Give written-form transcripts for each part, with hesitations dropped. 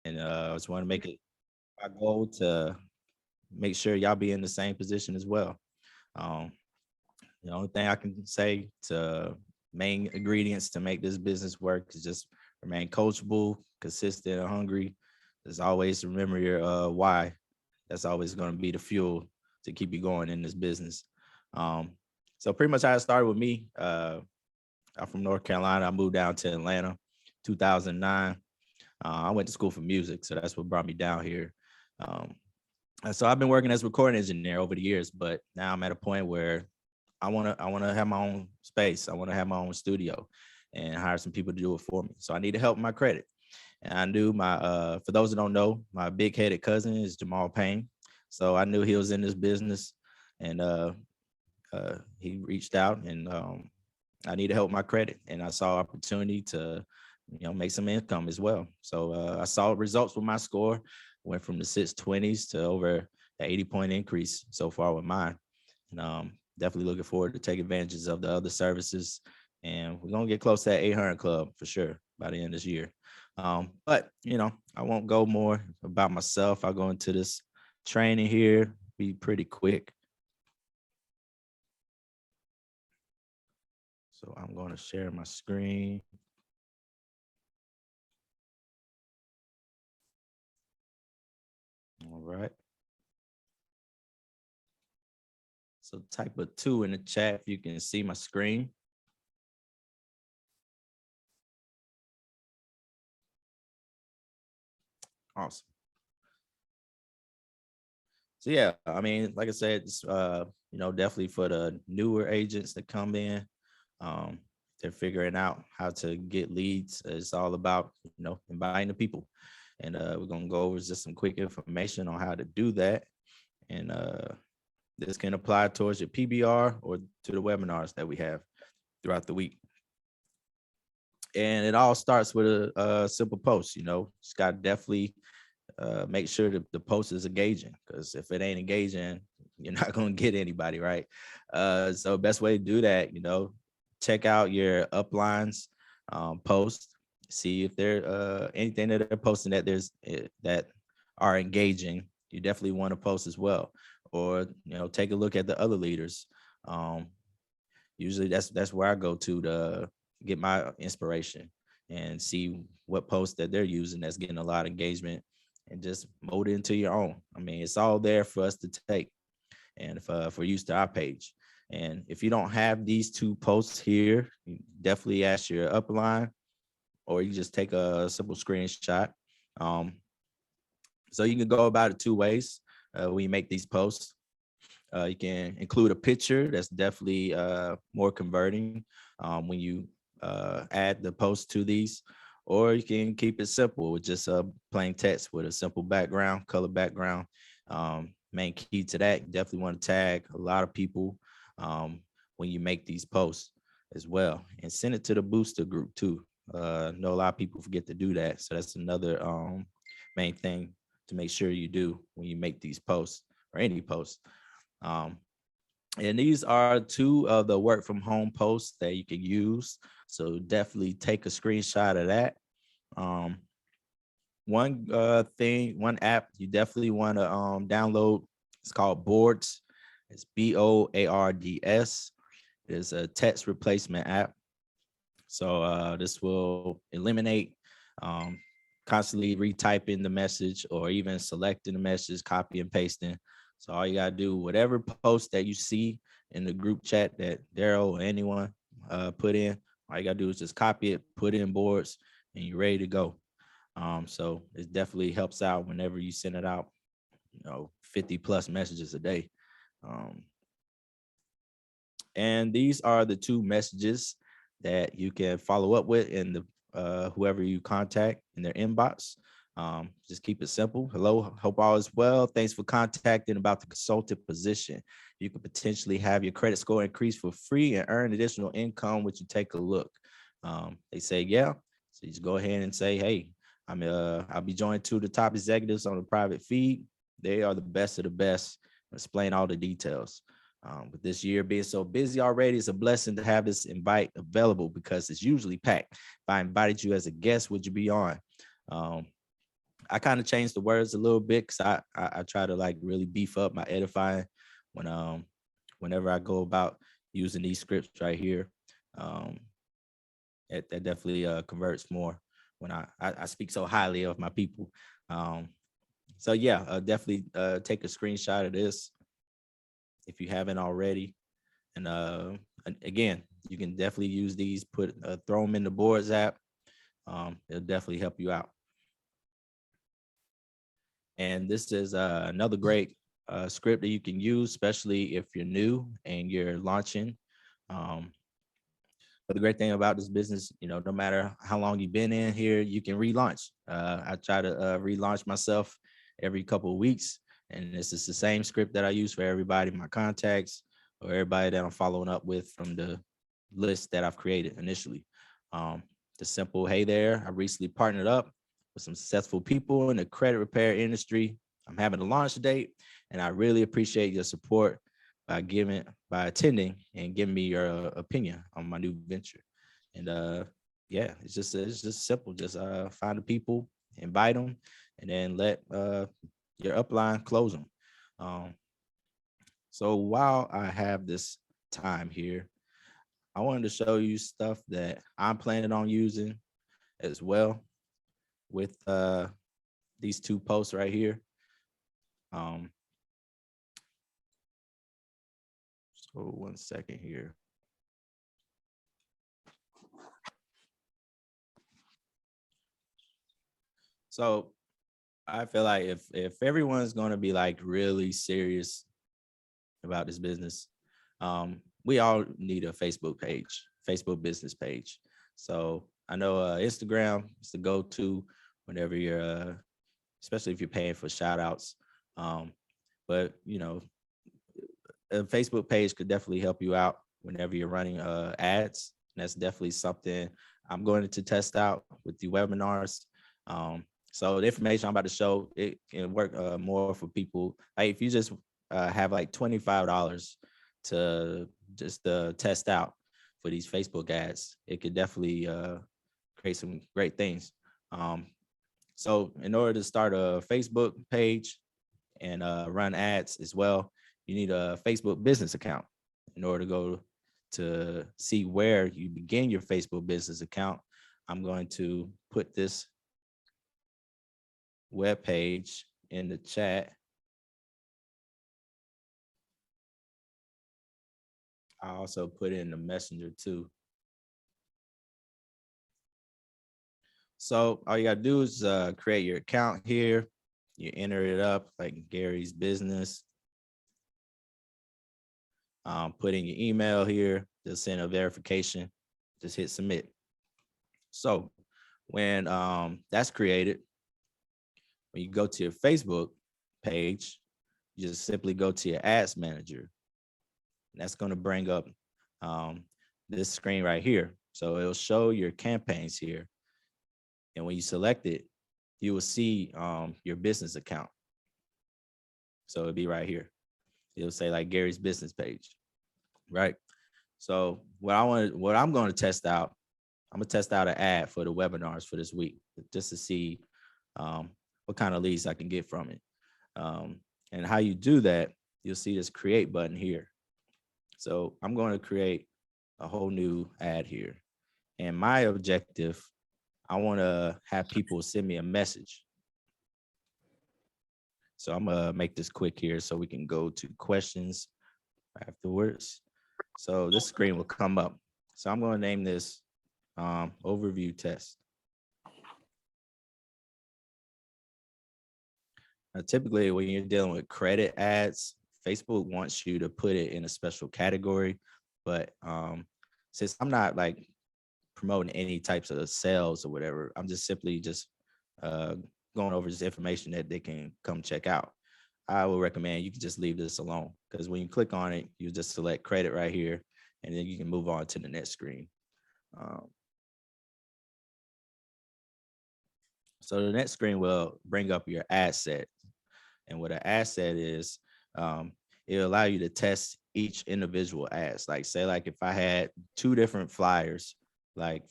And I just want to make it my goal to make sure y'all be in the same position as well. Um, the only thing I can say to main ingredients to make this business work is just remain coachable, consistent, and hungry. There's always remember your why. That's always going to be the fuel to keep you going in this business. Um, so pretty much how it started with me. I'm from North Carolina. I moved down to Atlanta, 2009. I went to school for music, so that's what brought me down here. Um, so I've been working as a recording engineer over the years, but now I'm at a point where I wanna have my own space. I want to have my own studio and hire some people to do it for me. So I need help with my credit. And I knew my for those that don't know, my big headed cousin is Jamal Payne. So I knew he was in this business, and he reached out, and I needed help with my credit, and I saw opportunity to make some income as well. So I saw results with my score, went from the 620s to over the 80-point increase so far with mine. And definitely looking forward to take advantages of the other services. And we're gonna get close to that 800 club for sure by the end of this year. But I won't go more about myself. I'll go into this training here, be pretty quick. So I'm going to share my screen. All right. So type a 2 in the chat if you can see my screen. Awesome. So yeah, I mean, like I said, it's definitely for the newer agents that come in. They're figuring out how to get leads. It's all about, inviting the people. And we're gonna go over just some quick information on how to do that. And this can apply towards your PBR or to the webinars that we have throughout the week. And it all starts with a simple post. It's got to definitely make sure that the post is engaging, because if it ain't engaging, you're not going to get anybody, right? So best way to do that, check out your uplines post, see if they're anything that they're posting that are engaging. You definitely want to post as well, or take a look at the other leaders. Usually that's where I go to get my inspiration and see what posts that they're using that's getting a lot of engagement, and just mold it into your own. I mean, it's all there for us to take and for use to our page. And if you don't have these two posts here, you definitely ask your upline, or you just take a simple screenshot. So you can go about it two ways when you make these posts. You can include a picture. That's definitely more converting when you add the post to these, or you can keep it simple with just plain text with a simple background, color background. Main key to that, you definitely want to tag a lot of people when you make these posts as well, and send it to the booster group too. I know a lot of people forget to do that, so that's another main thing to make sure you do when you make these posts or any posts. And these are two of the work from home posts that you can use. So definitely take a screenshot of that. One app you definitely want to download. It's called Boards. It's BOARDS. It's a text replacement app. So this will eliminate constantly retyping the message or even selecting the message, copy and pasting. So all you gotta do, whatever post that you see in the group chat that Daryl or anyone put in, all you gotta do is just copy it, put it in Boards, and you're ready to go. So it definitely helps out whenever you send it out, 50 plus messages a day. And these are the two messages that you can follow up with in the whoever you contact in their inbox. Just keep it simple. Hello, hope all is well. Thanks for contacting about the consultant position. You could potentially have your credit score increase for free and earn additional income. Would you take a look? They say, yeah. So you just go ahead and say, hey, I'll be joined two of the top executives on the private feed. They are the best of the best. Explain all the details. With this year being so busy already, it's a blessing to have this invite available because it's usually packed. If I invited you as a guest, would you be on? I kind of changed the words a little bit because I try to like really beef up my edifying when whenever I go about using these scripts right here. Um, that definitely converts more when I speak so highly of my people. Um, so yeah, definitely take a screenshot of this if you haven't already. And again, you can definitely use these, throw them in the boards app. It'll definitely help you out. And this is another great script that you can use, especially if you're new and you're launching. But the great thing about this business, no matter how long you've been in here, you can relaunch. I try to relaunch myself every couple of weeks, and this is the same script that I use for everybody, my contacts, or everybody that I'm following up with from the list that I've created initially. The simple, hey there, I recently partnered up with some successful people in the credit repair industry. I'm having a launch date, and I really appreciate your support by attending and giving me your opinion on my new venture. And yeah, it's just simple. Just find the people, invite them, and then let your upline close them. So while I have this time here, I wanted to show you stuff that I'm planning on using as well with these two posts right here. So 1 second here. So I feel like if everyone's going to be like really serious about this business, we all need a Facebook business page. So I know Instagram is the go-to whenever you're, especially if you're paying for shout outs. But a Facebook page could definitely help you out whenever you're running ads. And that's definitely something I'm going to test out with the webinars. So the information I'm about to show, it can work more for people. Like if you just have like $25 to just test out for these Facebook ads, it could definitely create some great things. So in order to start a Facebook page and run ads as well, you need a Facebook business account. In order to go to see where you begin your Facebook business account, I'm going to put this web page in the chat. I also put it in the messenger too. So all you gotta do is create your account here. You enter it up like Gary's business. Put in your email here, just send a verification, just hit submit. So when that's created, when you go to your Facebook page, you just simply go to your ads manager. And that's going to bring up this screen right here. So it'll show your campaigns here. And when you select it, you will see your business account. So it'll be right here. It'll say like Gary's business page, right? So what I'm going to test out, I'm gonna test out an ad for the webinars for this week, just to see what kind of leads I can get from it. And how you do that, you'll see this create button here. So I'm going to create a whole new ad here. And my objective, I want to have people send me a message. So I'm gonna make this quick here so we can go to questions afterwards. So this screen will come up. So I'm going to name this overview test. Now, typically, when you're dealing with credit ads, Facebook wants you to put it in a special category. But since I'm not like promoting any types of sales or whatever, I'm just simply going over this information that they can come check out. I would recommend you can just leave this alone, because when you click on it, you just select credit right here, and then you can move on to the next screen. So the next screen will bring up your ad set. And what an ad set is, it'll allow you to test each individual ads. Like say, like if I had two different flyers, like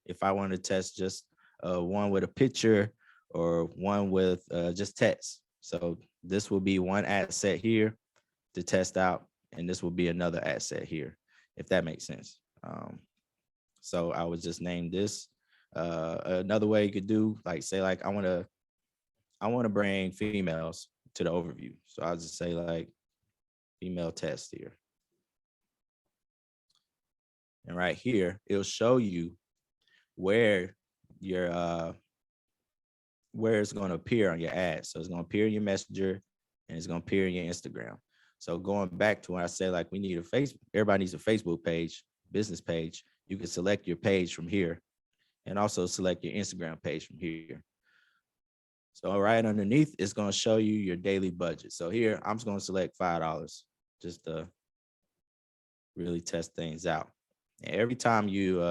if I wanted to test just one with a picture or one with just text. So this will be one ad set here to test out, and this will be another ad set here, if that makes sense. So I would just name this. Another way you could do, like, say, like, I want to bring females to the overview. So I'll just say like female test here. And right here, it'll show you where your where it's going to appear on your ad. So it's going to appear in your messenger and it's going to appear in your Instagram. So going back to when I said like we need a Facebook, everybody needs a Facebook page, business page. You can select your page from here and also select your Instagram page from here. So right underneath, it's going to show you your daily budget. So here, I'm just going to select $5 just to really test things out. And every time you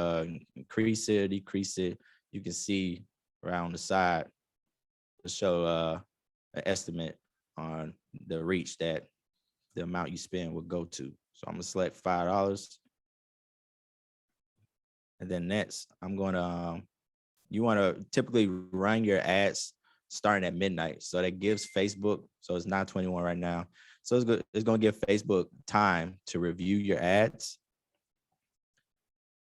increase it, decrease it, you can see around the side to show an estimate on the reach that the amount you spend will go to. So I'm going to select $5. And then next, I'm going to, you want to typically run your ads starting at midnight. So that gives Facebook, so it's 9:21 right now. So it's going to give Facebook time to review your ads.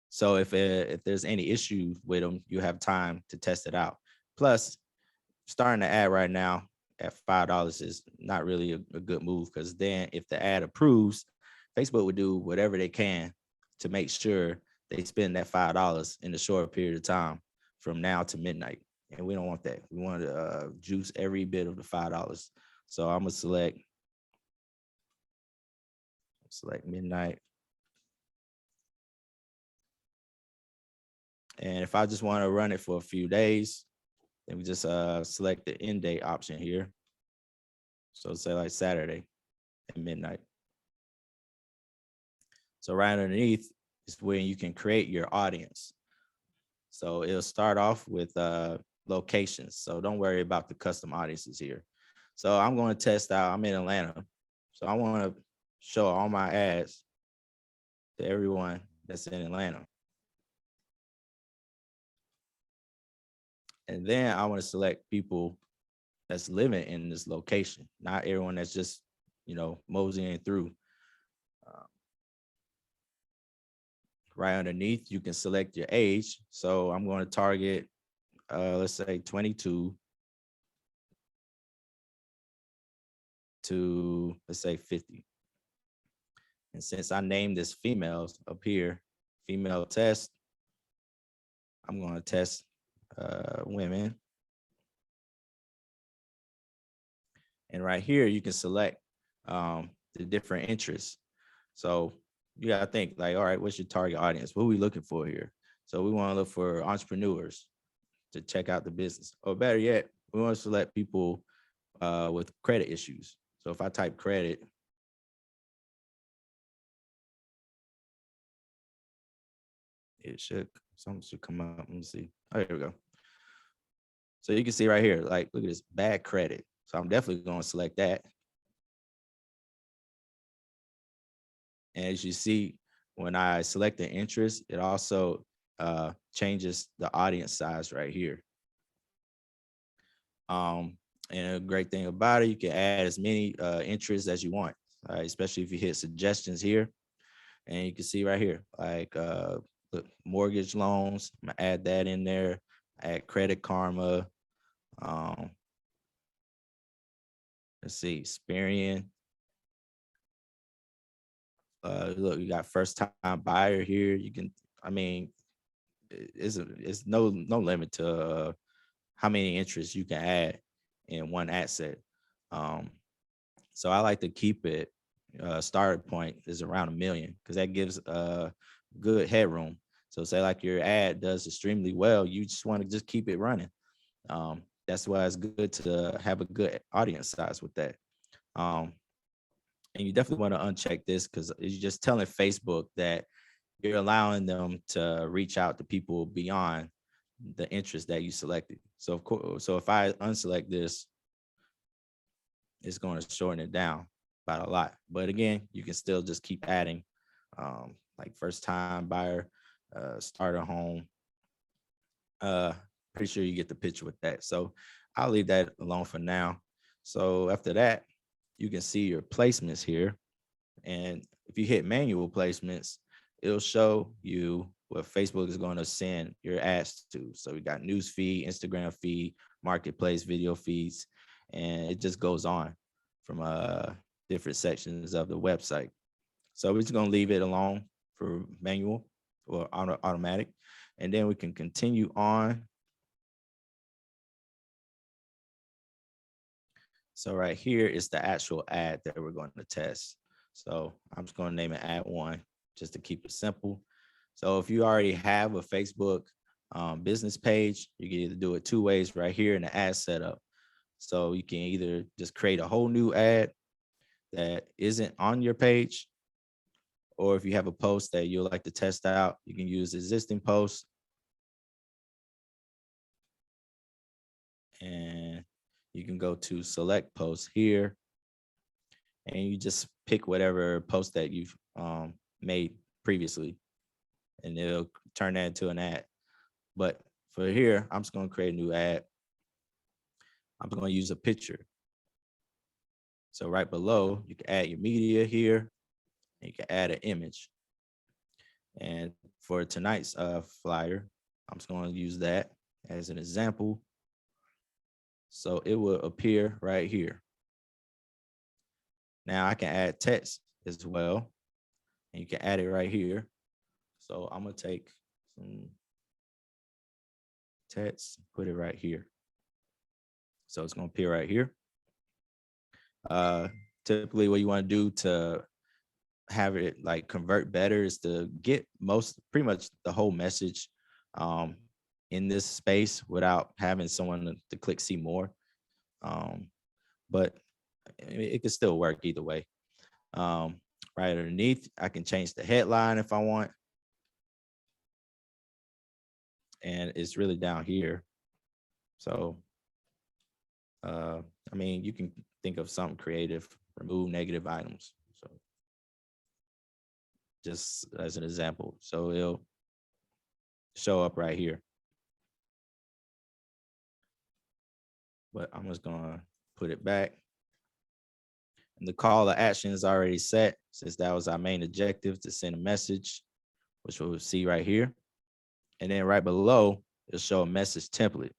So if there's any issue with them, you have time to test it out. Plus, starting the ad right now at $5 is not really a good move, because then if the ad approves, Facebook would do whatever they can to make sure they spend that $5 in a short period of time from now to midnight. And we don't want that. We want to juice every bit of the $5. So I'm going to select midnight. And if I just want to run it for a few days, then we just select the end date option here. So say like Saturday at midnight. So right underneath is when you can create your audience. So it'll start off with locations. So don't worry about the custom audiences here. So I'm going to test out, I'm in Atlanta. So I want to show all my ads to everyone that's in Atlanta. And then I want to select people that's living in this location, not everyone that's just, moseying through. Right underneath, you can select your age. So I'm going to target, let's say 22 to, let's say 50. And since I named this females up here, female test, I'm going to test women. And right here, you can select the different interests. So you got to think like, all right, what's your target audience? What are we looking for here? So we want to look for entrepreneurs to check out the business. Or better yet, we want to select people with credit issues. So if I type credit, something should come up. Let me see. Oh, here we go. So you can see right here, like, look at this, bad credit. So I'm definitely going to select that. And as you see, when I select the interest, it also changes the audience size right here. And a great thing about it, you can add as many interests as you want, especially if you hit suggestions here. And you can see right here, like look, mortgage loans. I'm gonna add that in there. Add Credit Karma. Let's see, Experian. Look, you got first time buyer here. You can, I mean, it's no limit to how many interests you can add in one asset. So I like to keep it. Starting point is around 1 million, because that gives good headroom. So say like your ad does extremely well, you just want to just keep it running. That's why it's good to have a good audience size with that. And you definitely want to uncheck this, because you're just telling Facebook that you're allowing them to reach out to people beyond the interest that you selected. So of course, so if I unselect this, it's going to shorten it down by a lot. But again, you can still just keep adding, like first time buyer, starter home. Pretty sure you get the picture with that. So I'll leave that alone for now. So after that, you can see your placements here. And if you hit manual placements, it'll show you what Facebook is going to send your ads to. So we got news feed, Instagram feed, marketplace, video feeds, and it just goes on from different sections of the website. So we're just going to leave it alone for manual or automatic. And then we can continue on. So right here is the actual ad that we're going to test. So I'm just going to name it ad one just to keep it simple. So if you already have a Facebook business page, you can either do it two ways right here in the ad setup. So you can either just create a whole new ad that isn't on your page, or if you have a post that you'll like to test out, you can use existing posts. And you can go to select posts here, and you just pick whatever post that you've made previously, and it'll turn that into an ad. But for here, I'm just going to create a new ad. I'm going to use a picture. So right below, you can add your media here, and you can add an image. And for tonight's flyer, I'm just going to use that as an example. So it will appear right here. Now I can add text as well, and you can add it right here. So I'm gonna take some text, put it right here. So it's gonna appear right here. Typically what you want to do to have it like convert better is to get pretty much the whole message in this space without having someone to click see more. But it could still work either way. Right underneath, I can change the headline if I want. And it's really down here. So, I mean, you can think of something creative, remove negative items. So just as an example. So it'll show up right here. But I'm just gonna put it back. And the call to action is already set, since that was our main objective, to send a message, which we'll see right here. And then right below, it'll show a message template.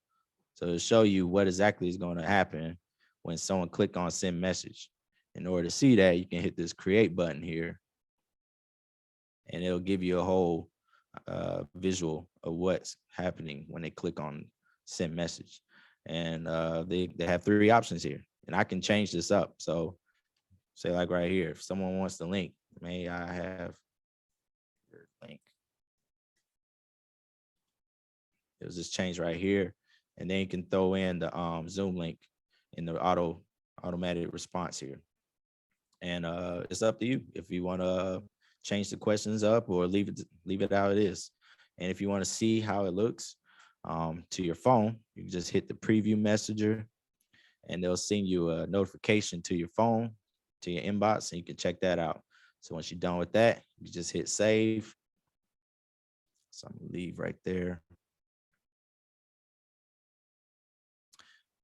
So it'll show you what exactly is going to happen when someone click on send message. In order to see that, you can hit this create button here, and it'll give you a whole visual of what's happening when they click on send message. And they have three options here, and I can change this up. So say like right here, if someone wants the link, may I have your link? It was just change right here, and then you can throw in the Zoom link in the automatic response here. And it's up to you if you want to change the questions up or leave it how it is. And if you want to see how it looks to your phone, you can just hit the preview messenger, and they'll send you a notification to your phone, to your inbox, and you can check that out. So once you're done with that, you just hit save. So I'm gonna leave right there.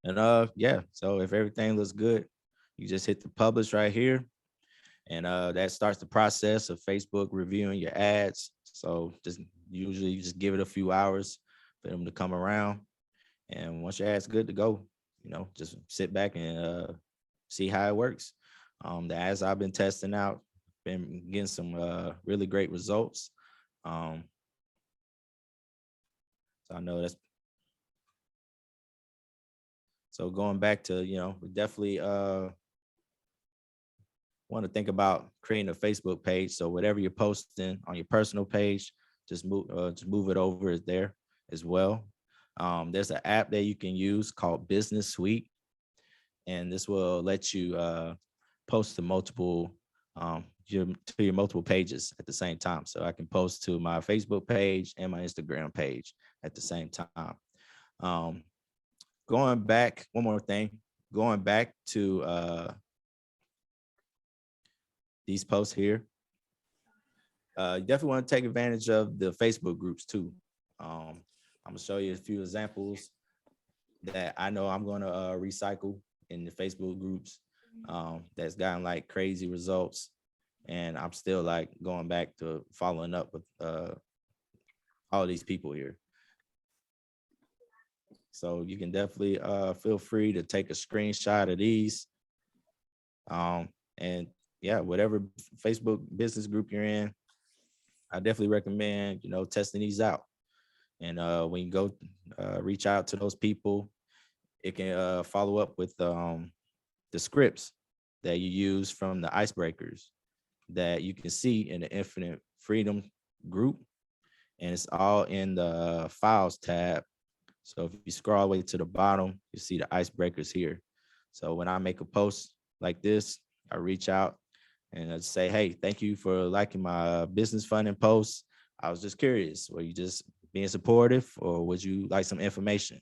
And yeah, so if everything looks good, you just hit the publish right here. And that starts the process of Facebook reviewing your ads. So just usually you just give it a few hours for them to come around. And once your ad's good to go, just sit back and see how it works. The ads I've been testing out, been getting some really great results. So I know that's. So going back to, we definitely want to think about creating a Facebook page. So whatever you're posting on your personal page, just move it over there as well. There's an app that you can use called Business Suite, and this will let you post to your multiple pages at the same time. So I can post to my Facebook page and my Instagram page at the same time. Going back, one more thing, going back to these posts here. You definitely want to take advantage of the Facebook groups too. I'm gonna show you a few examples that I know I'm going to recycle in the Facebook groups that's gotten like crazy results. And I'm still like going back to following up with all these people here. So you can definitely feel free to take a screenshot of these. And yeah, whatever Facebook business group you're in, I definitely recommend, testing these out. And when you go reach out to those people, it can follow up with the scripts that you use from the icebreakers that you can see in the Infinite Freedom group. And it's all in the files tab. So if you scroll all the way to the bottom, you see the icebreakers here. So when I make a post like this, I reach out and I say, hey, thank you for liking my business funding post. I was just curious, were you just being supportive or would you like some information?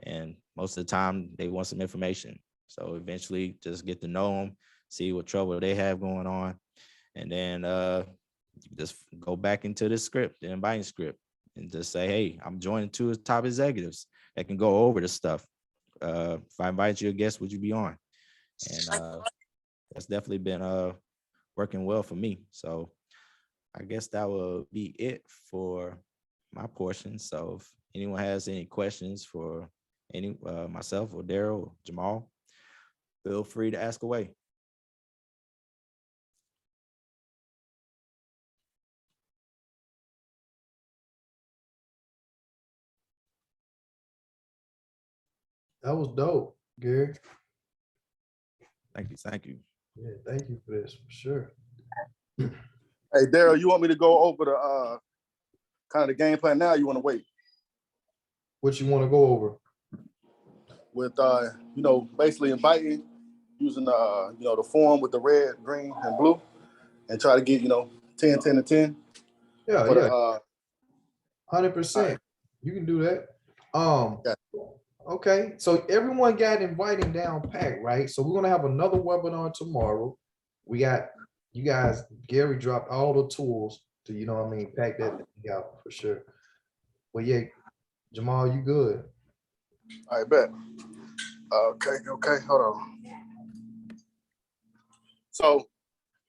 And most of the time they want some information. So eventually just get to know them, see what trouble they have going on. And then you just go back into the script, the inviting script, and just say, hey, I'm joining two top executives that can go over this stuff. If I invite you a guest, would you be on? And that's definitely been working well for me. So I guess that will be it for my portion. So if anyone has any questions for myself or Daryl or Jamal, feel free to ask away. That was dope, Gary. Thank you. Thank you. Yeah, thank you for this, for sure. Hey, Daryl, you want me to go over the kind of the game plan now? Or you want to wait What you want to go over? with basically inviting using the form with the red, green, and blue, and try to get 10, 10, and 10. Yeah, for yeah, the, 100%. You can do that. Yeah. Okay, so everyone got inviting down packed, right? So we're gonna have another webinar tomorrow. We got you guys. Gary dropped all the tools to pack that thing out for sure. Well, yeah, Jamal, you good? I bet. Okay, hold on. So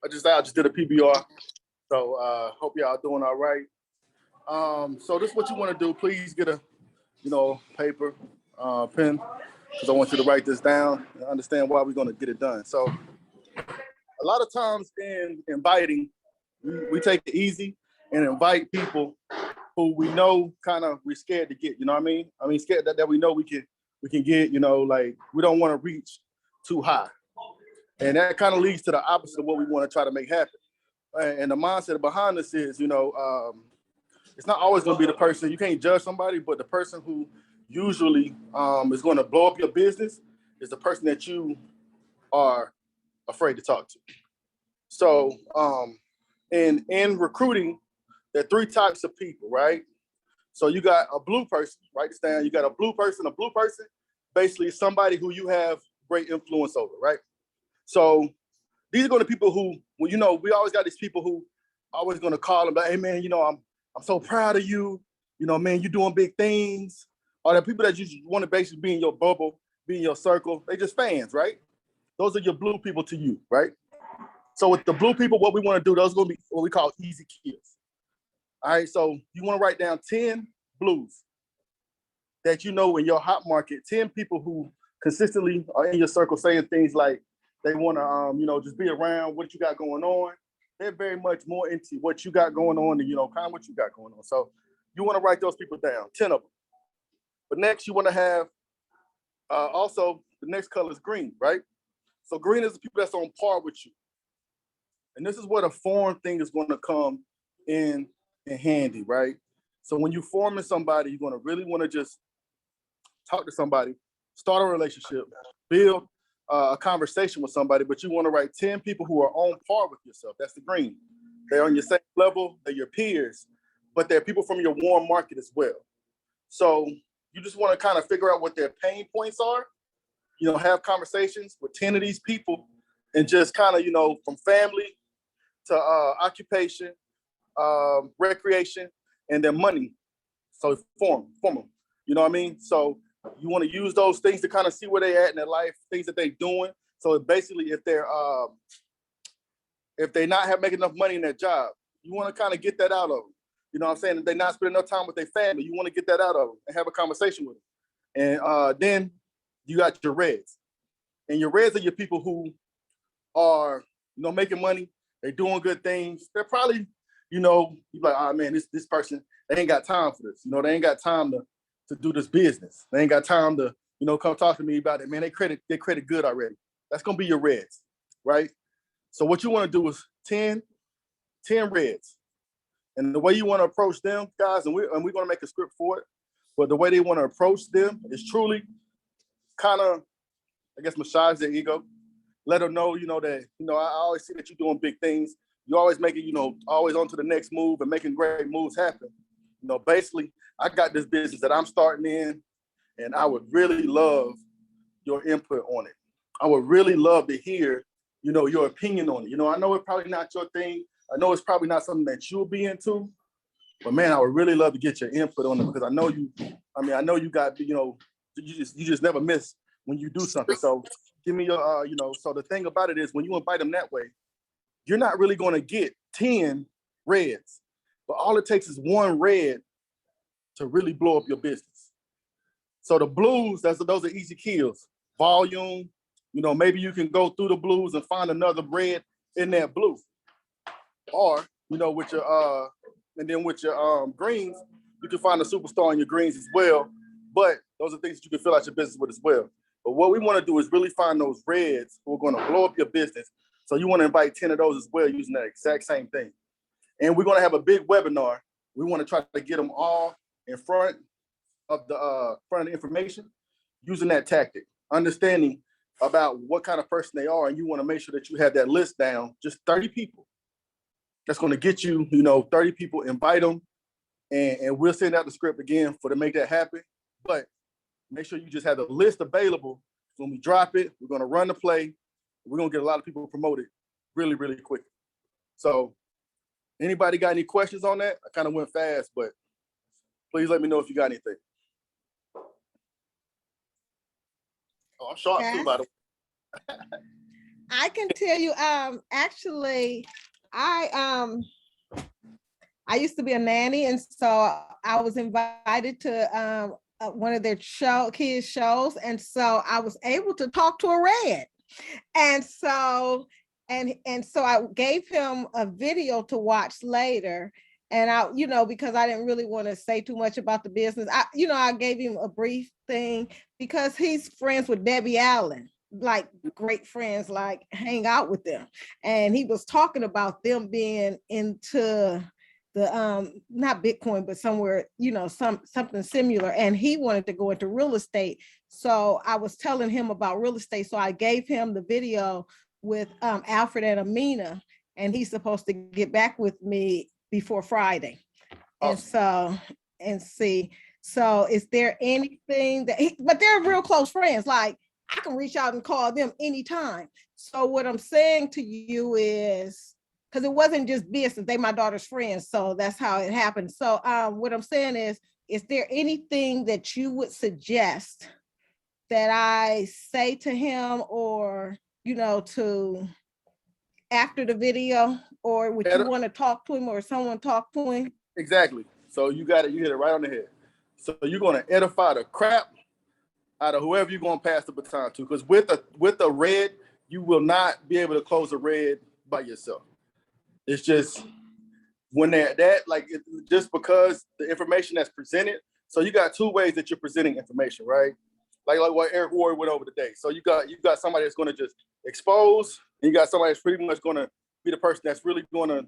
I just did a PBR. So hope y'all doing all right. So this is what you want to do. Please get a paper, pen, because I want you to write this down and understand why we're going to get it done. So a lot of times in inviting, we take it easy and invite people who we know kind of we're scared to get, you know what I mean? I mean, scared that we know we can get, like we don't want to reach too high. And that kind of leads to the opposite of what we want to try to make happen. And the mindset behind this is, it's not always going to be the person, you can't judge somebody, but the person who usually is going to blow up your business is the person that you are afraid to talk to. So in recruiting, there are three types of people, right? So you got a blue person, write this down. You got a blue person. A blue person basically is somebody who you have great influence over, right? So these are going to people who, well, we always got these people who always going to call them, like, hey man, I'm so proud of you. Man, you're doing big things. Or the people that you want to basically be in your bubble, be in your circle. They just fans, right? Those are your blue people to you, right? So with the blue people, what we want to do, those are going to be what we call easy kills. All right, so you want to write down 10 blues that in your hot market, 10 people who consistently are in your circle saying things like they want to, just be around what you got going on. They're very much more into what you got going on than, kind of what you got going on. So you want to write those people down, 10 of them. But next, you want to have also the next color is green, right? So green is the people that's on par with you. And this is where the form thing is going to come in handy, right? So when you're forming somebody, you're going to really want to just talk to somebody, start a relationship, build a conversation with somebody, but you want to write 10 people who are on par with yourself. That's the green. They're on your same level, they're your peers, but they're people from your warm market as well. So you just want to kind of figure out what their pain points are, have conversations with 10 of these people and just kind of, from family to occupation, recreation, and then money. So form them, you know what I mean? So You want to use those things to kind of see where they at in their life, things that they're doing. So basically, if they're not making enough money in their job, you want to kind of get that out of them. You know what I'm saying? If they're not spending enough time with their family, you want to get that out of them and have a conversation with them. And then you got your reds. And your reds are your people who are, making money. They're doing good things. They're probably, you're like, oh man, this person, they ain't got time for this. They ain't got time to do this business. They ain't got time to, come talk to me about it. Man, they credit good already. That's gonna be your reds, right? So what you want to do is 10 reds. And the way you want to approach them, guys, and we're going to make a script for it, but the way they want to approach them is truly kind of, I guess, massage their ego. Let them know, that, I always see that you're doing big things. You're always making, always on to the next move and making great moves happen. Basically, I got this business that I'm starting in, and I would really love your input on it. I would really love to hear, your opinion on it. I know it's probably not your thing. I know it's probably not something that you'll be into, but man, I would really love to get your input on it because I know you got, you just never miss when you do something. So give me your, so the thing about it is when you invite them that way, you're not really going to get 10 reds, but all it takes is one red to really blow up your business. So the blues, those are easy kills. Volume, maybe you can go through the blues and find another red in that blue. Or, with your and then with your greens, you can find a superstar in your greens as well. But those are things that you can fill out your business with as well. But what we want to do is really find those reds who are going to blow up your business. So you want to invite 10 of those as well using that exact same thing. And we're going to have a big webinar. We want to try to get them all in front of the information using that tactic, understanding about what kind of person they are. And you want to make sure that you have that list down, just 30 people. That's going to get you, 30 people, invite them, and we'll send out the script again to make that happen. But make sure you just have the list available. When we drop it, we're going to run the play. We're going to get a lot of people promoted really, really quick. So anybody got any questions on that? I kind of went fast, but please let me know if you got anything. Oh, I'm sharp too, by the way. I can tell you, actually, I used to be a nanny, and so I was invited to one of their kids shows, and so I was able to talk to a red, and so I gave him a video to watch later, and I, because I didn't really want to say too much about the business, I gave him a brief thing because he's friends with Debbie Allen. Like great friends, like hang out with them. And he was talking about them being into the not Bitcoin, but somewhere, something similar. And he wanted to go into real estate. So I was telling him about real estate. So I gave him the video with Alfred and Amina, and he's supposed to get back with me before Friday. Awesome. So is there anything but they're real close friends, like I can reach out and call them anytime. So what I'm saying to you is, because it wasn't just business, they my daughter's friends, so that's how it happened. So what I'm saying is there anything that you would suggest that I say to him or, to after the video, or would you want to talk to him or someone talk to him? Exactly. So you hit it right on the head. So you're going to edify the crap out of whoever you're going to pass the baton to, because with a red, you will not be able to close a red by yourself. It's just when they're just because the information that's presented. So you got two ways that you're presenting information, right? Like what Eric Ward went over today. So you got somebody that's going to just expose, and you got somebody that's pretty much going to be the person that's really going to,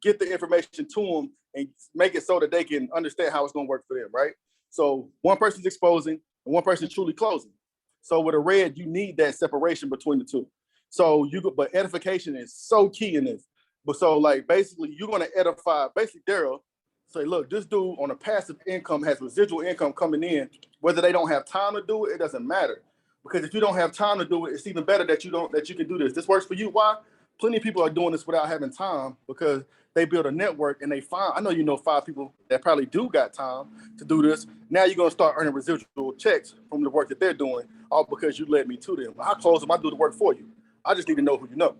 get the information to them and make it so that they can understand how it's going to work for them, right? So one person's exposing and one person's truly closing. So with a red, you need that separation between the two. So but edification is so key in this. But so basically you're going to edify Daryl, say, look, this dude on a passive income has residual income coming in, whether they don't have time to do it, it doesn't matter. Because if you don't have time to do it, it's even better that you can do this. This works for you. Why? Plenty of people are doing this without having time because they build a network and they find, I know you know 5 people that probably do got time to do this. Now you're gonna start earning residual checks from the work that they're doing, all because you led me to them. I close them, I do the work for you. I just need to know who you know.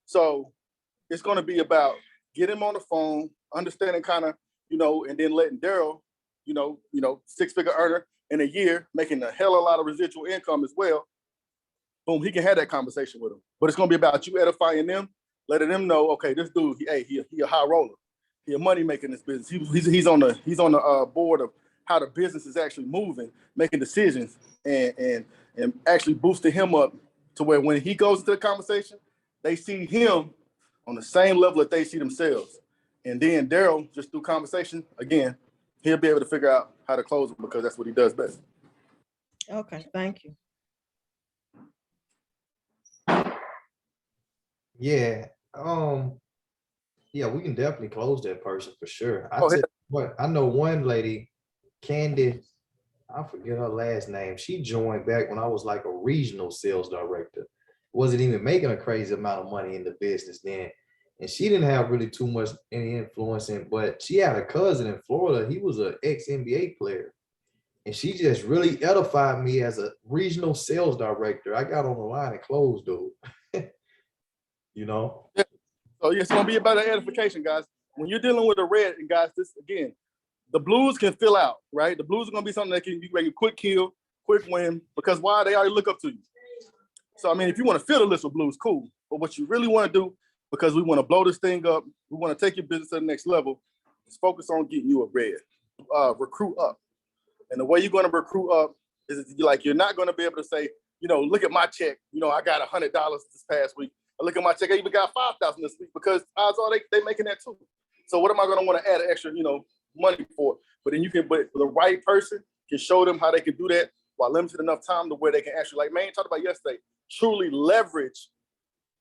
So it's gonna be about getting him on the phone, understanding kind of, you know, and then letting Daryl, you know, 6-figure earner in a year, making a hell of a lot of residual income as well. Boom, he can have that conversation with him. But it's gonna be about you edifying them, letting them know, okay, this dude, he a high roller. He a money maker in this business. He's on the board of how the business is actually moving, making decisions, and actually boosting him up to where when he goes into the conversation, they see him on the same level that they see themselves. And then Daryl, just through conversation, again, he'll be able to figure out how to close them because that's what he does best. Okay, thank you. Yeah. Yeah, we can definitely close that person for sure. I Oh, tell you what, I know one lady, Candy, I forget her last name. She joined back when I was like a regional sales director. Wasn't even making a crazy amount of money in the business then. And she didn't have really too much any influence in, but she had a cousin in Florida. He was an ex-NBA player. And she just really edified me as a regional sales director. I got on the line and closed, dude. You know? So it's gonna be about an edification, guys. When you're dealing with a red, and guys, this again, the blues can fill out, right? The blues are gonna be something that can make a quick kill, quick win, because why? They already look up to you. So I mean, if you want to fill the list with blues, cool. But what you really want to do, because we want to blow this thing up, we want to take your business to the next level, is focus on getting you a red. Recruit up. And the way you're gonna recruit up is like you're not gonna be able to say, you know, look at my check, you know, I got $100 this past week. I look at my check, I even got $5,000 this week because odds are they making that too. So what am I gonna want to add extra, you know, money for? But then but the right person can show them how they can do that while limited enough time to where they can actually, like Maine talked about yesterday, truly leverage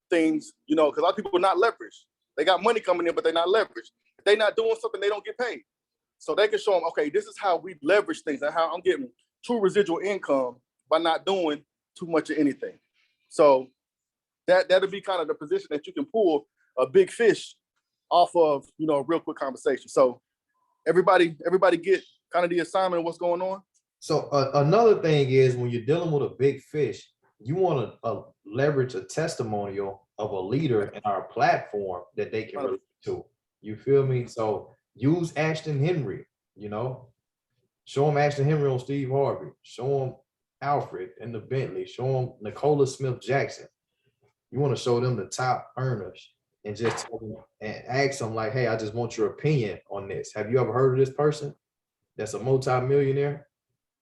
things, you know, because a lot of people are not leveraged. They got money coming in, but they're not leveraged. If they're not doing something, they don't get paid. So they can show them, okay, this is how we leverage things and how I'm getting true residual income by not doing too much of anything. So that'll be kind of the position that you can pull a big fish off of, you know, a real quick conversation. So everybody get kind of the assignment of what's going on. So another thing is when you're dealing with a big fish, you want to leverage a testimonial of a leader in our platform that they can relate to. You feel me? So use Ashton Henry, you know, show him Ashton Henry on Steve Harvey, show him Alfred in the Bentley, show him Nicola Smith Jackson. You want to show them the top earners and just tell them and ask them like, hey, I just want your opinion on this. Have you ever heard of this person that's a multi-millionaire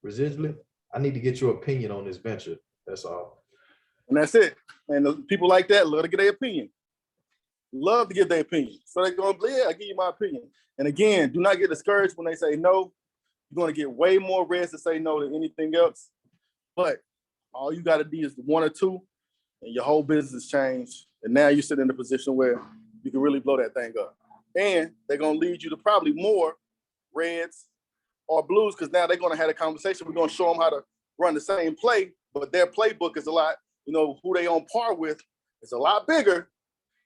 residually? I need to get your opinion on this venture. That's all. And that's it. And the people like that love to get their opinion. Love to give their opinion. So they're going, yeah, I give you my opinion. And again, do not get discouraged when they say no. You're going to get way more reds to say no than anything else. But all you got to do is 1 or 2, and your whole business has changed. And now you're sitting in a position where you can really blow that thing up. And they're going to lead you to probably more reds or blues because now they're going to have a conversation. We're going to show them how to run the same play, but their playbook is a lot, you know, who they on par with is a lot bigger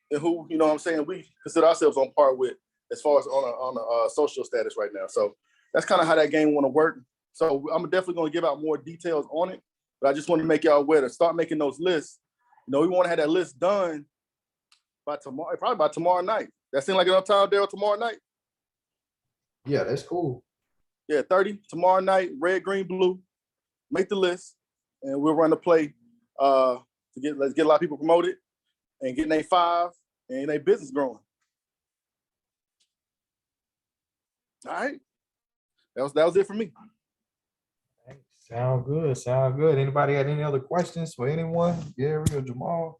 than who, you know what I'm saying, we consider ourselves on par with as far as on a social status right now. So that's kind of how that game want to work. So I'm definitely going to give out more details on it, but I just want to make y'all aware to start making those lists. You know, we want to have that list done by tomorrow, probably by tomorrow night. That seem like enough time, Daryl, tomorrow night? Yeah, that's cool. Yeah, 30 tomorrow night, red, green, blue. Make the list, and we'll run the play let's get a lot of people promoted and getting a 5 and a business growing. All right. That was it for me. Sound good. Sound good. Anybody had any other questions for anyone? Gary or Jamal?